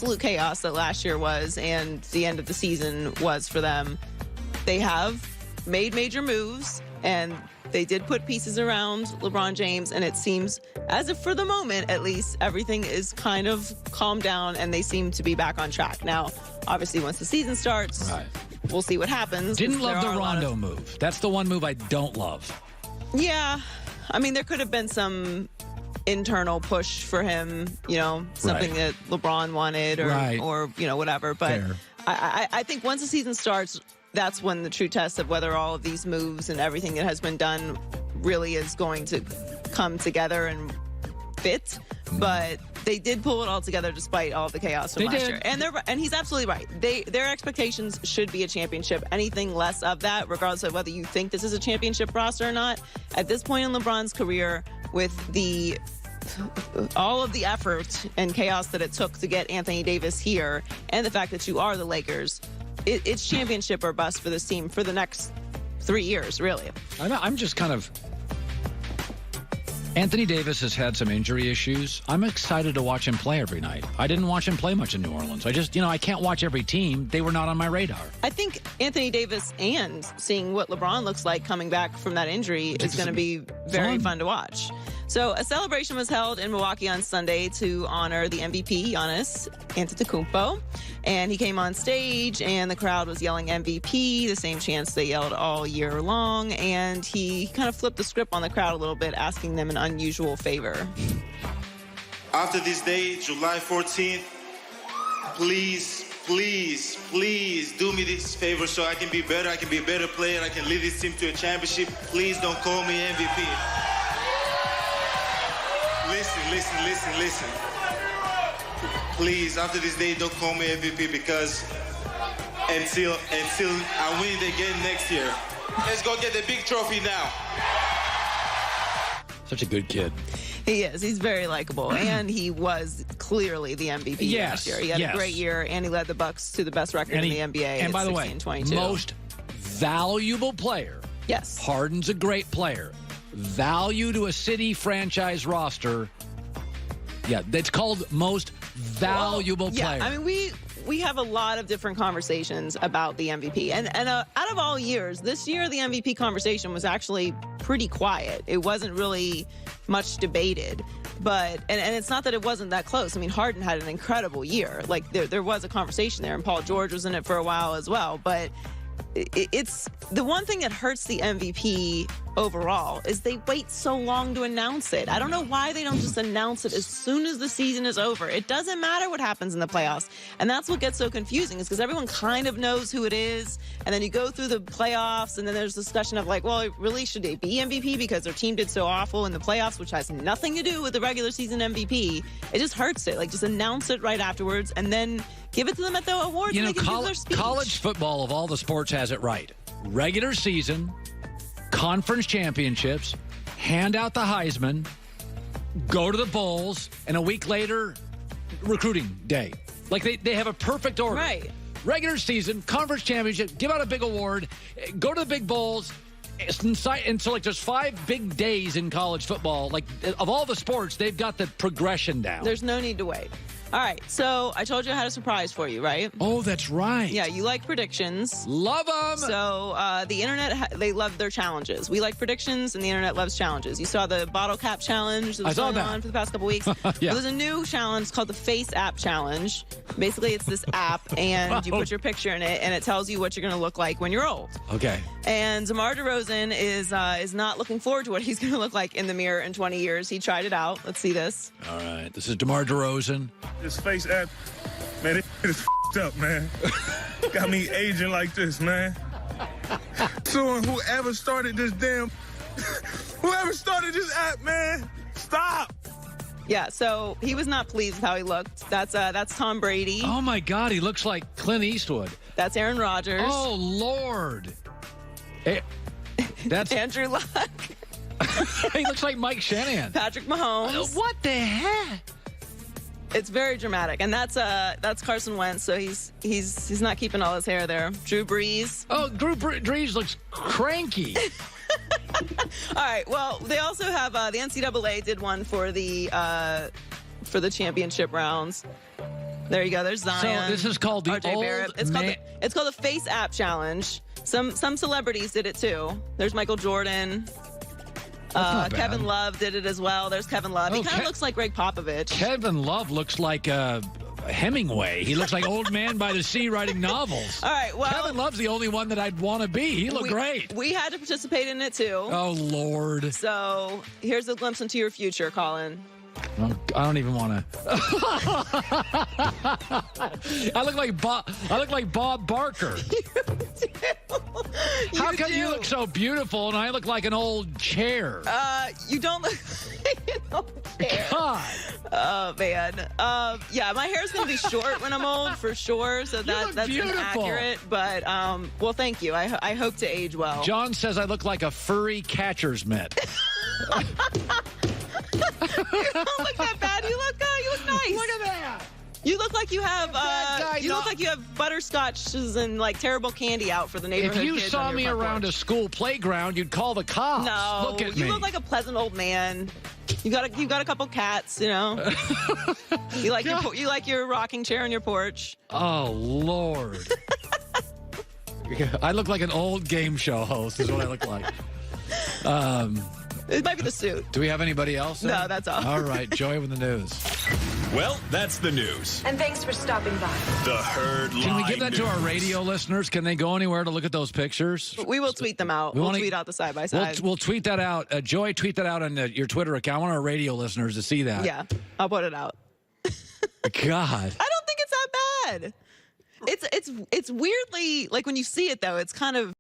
absolute chaos that last year was and the end of the season was for them, they have made major moves, and they did put pieces around LeBron James, and it seems as if for the moment, at least, everything is kind of calmed down and they seem to be back on track. Now, obviously, once the season starts, we'll see what happens. Didn't love the Rondo move. That's the one move I don't love. Yeah. I mean, there could have been some internal push for him, you know, something that LeBron wanted or you know, whatever. But I think once the season starts, that's when the true test of whether all of these moves and everything that has been done really is going to come together and fit. But they did pull it all together despite all of the chaos from last year. And he's absolutely right. Their expectations should be a championship. Anything less of that, regardless of whether you think this is a championship roster or not, at this point in LeBron's career, with all of the effort and chaos that it took to get Anthony Davis here, and the fact that you are the Lakers, it's championship or bust for this team for the next 3 years, really. I'm just kind of... Anthony Davis has had some injury issues. I'm excited to watch him play every night. I didn't watch him play much in New Orleans. I just, I can't watch every team. They were not on my radar. I think Anthony Davis and seeing what LeBron looks like coming back from that injury is going to be very fun to watch. So a celebration was held in Milwaukee on Sunday to honor the MVP, Giannis Antetokounmpo. And he came on stage, and the crowd was yelling MVP, the same chants they yelled all year long. And he kind of flipped the script on the crowd a little bit, asking them an unusual favor. After this day, July 14th, please, please, please do me this favor so I can be better. I can be a better player. I can lead this team to a championship. Please don't call me MVP. Listen. Please, after this day, don't call me MVP because until I win it again next year. Let's go get the big trophy now. Such a good kid. He is. He's very likable, and he was clearly the MVP last year. He had a great year, and he led the Bucks to the best record in the NBA. And by the way, most valuable player. Yes. Harden's a great player. Value to a city franchise roster. Yeah, that's called most valuable player. I mean, we have a lot of different conversations about the MVP. And out of all years, this year the MVP conversation was actually pretty quiet. It wasn't really much debated. But, and it's not that it wasn't that close. I mean, Harden had an incredible year. Like, there was a conversation there, and Paul George was in it for a while as well. But it's the one thing that hurts the MVP overall is they wait so long to announce it. I don't know why they don't just announce it as soon as the season is over. It doesn't matter what happens in the playoffs. And that's what gets so confusing, is because everyone kind of knows who it is. And then you go through the playoffs, and then there's discussion of like, well, really, should they be MVP because their team did so awful in the playoffs, which has nothing to do with the regular season MVP. It just hurts it. Like, just announce it right afterwards and then give it to them at the awards. You know, college football of all the sports has it right. Regular season, conference championships, hand out the Heisman, go to the Bowls, and a week later, recruiting day. Like, they have a perfect order. Right. Regular season, conference championship, give out a big award, go to the big bowls. And so, like, there's 5 big days in college football. Like, of all the sports, they've got the progression down. There's no need to wait. All right, so I told you I had a surprise for you, right? Oh, that's right. Yeah, you like predictions. Love them. So the internet, they love their challenges. We like predictions, and the internet loves challenges. You saw the bottle cap challenge that was going on for the past couple weeks. Well, there's a new challenge called the Face App Challenge. Basically, it's this app, and you put your picture in it, and it tells you what you're going to look like when you're old. Okay. And DeMar DeRozan is not looking forward to what he's going to look like in the mirror in 20 years. He tried it out. Let's see this. All right. This is DeMar DeRozan. This Face App, man, it is f***ed up, man. Got me aging like this, man. So whoever started this app, man, stop. Yeah, so he was not pleased with how he looked. That's Tom Brady. Oh, my God, he looks like Clint Eastwood. That's Aaron Rodgers. Oh, Lord. That's Andrew Luck. He looks like Mike Shanahan. Patrick Mahomes. What the heck? It's very dramatic, and that's Carson Wentz. So he's not keeping all his hair there. Drew Brees. Oh, Drew Brees looks cranky. All right. Well, they also have the NCAA did one for the championship rounds. There you go. There's Zion. So this is called the RJ old Barrett. It's called the Face App Challenge. Some celebrities did it too. There's Michael Jordan. Kevin Love did it as well. There's Kevin Love. He kind of looks like Greg Popovich. Kevin Love looks like Hemingway. He looks like Old Man by the Sea writing novels. All right, well, Kevin Love's the only one that I'd want to be. He looked great. We had to participate in it too. Oh, Lord. So here's a glimpse into your future, Colin. I don't even want to. I look like Bob Barker. How come you look so beautiful and I look like an old chair? You don't look like an old chair. God. Oh, man. Yeah, my hair's going to be short when I'm old, for sure. So that's inaccurate. But, well, thank you. I hope to age well. John says I look like a furry catcher's mitt. You don't look that bad. You look nice. Look at that. You look like you have look like you have butterscotches and like terrible candy out for the neighborhood. If you kids saw on your me front around porch. a school playground, you'd call the cops. No, look at you me. look like a pleasant old man. You got a couple cats, you know. you like your rocking chair on your porch. Oh, Lord. I look like an old game show host is what I look like. It might be the suit. Do we have anybody else? No, that's all. All right, Joy with the news. Well, that's the news. And thanks for stopping by. The Herd Line Can we give that to our News. radio listeners? Can they go anywhere to look at those pictures? We will tweet them out. We'll tweet out the side by side. We'll tweet that out. Joy, tweet that out on your Twitter account. I want our radio listeners to see that. Yeah, I'll put it out. God. I don't think it's that bad. It's weirdly, like when you see it though, it's kind of